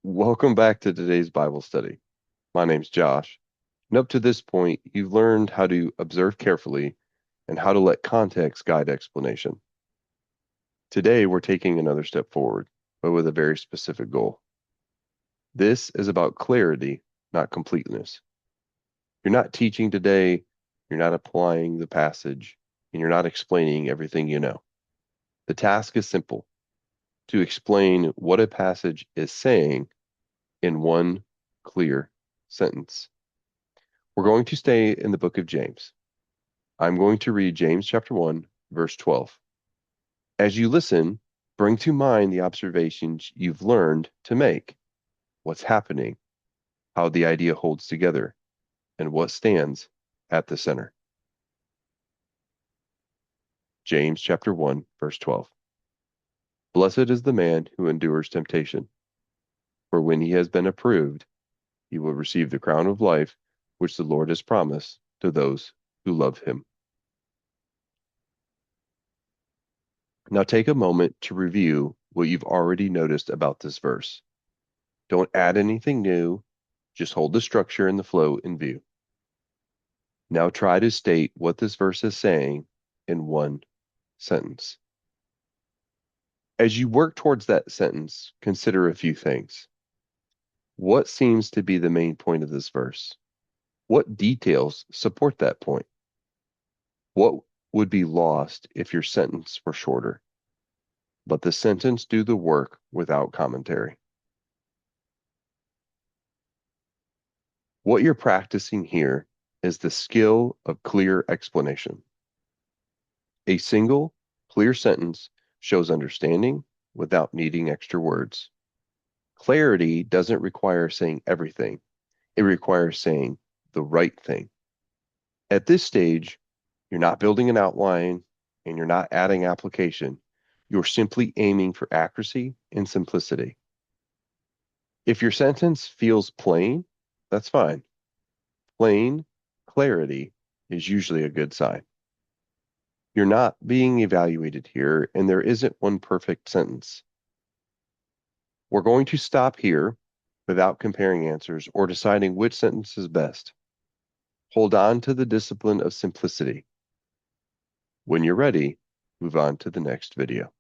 Welcome back to today's Bible study. My name's Josh, and up to this point, you've learned how to observe carefully and how to let context guide explanation. Today, we're taking another step forward, but with a very specific goal. This is about clarity, not completeness. You're not teaching today, you're not applying the passage, and you're not explaining everything you know. The task is simple: to explain what a passage is saying in one clear sentence. We're going to stay in the book of James. I'm going to read James chapter 1, verse 12. As you listen, bring to mind the observations you've learned to make, what's happening, how the idea holds together, and what stands at the center. James chapter 1, verse 12. Blessed is the man who endures temptation, for when he has been approved, he will receive the crown of life which the Lord has promised to those who love him. Now take a moment to review what you've already noticed about this verse. Don't add anything new, just hold the structure and the flow in view. Now try to state what this verse is saying in one sentence. As you work towards that sentence, consider a few things. What seems to be the main point of this verse? What details support that point? What would be lost if your sentence were shorter? Let the sentence do the work without commentary. What you're practicing here is the skill of clear explanation. A single, clear sentence shows understanding without needing extra words. Clarity doesn't require saying everything. It requires saying the right thing. At this stage, you're not building an outline and you're not adding application. You're simply aiming for accuracy and simplicity. If your sentence feels plain, that's fine. Plain clarity is usually a good sign. You're not being evaluated here, and there isn't one perfect sentence. We're going to stop here without comparing answers or deciding which sentence is best. Hold on to the discipline of simplicity. When you're ready, move on to the next video.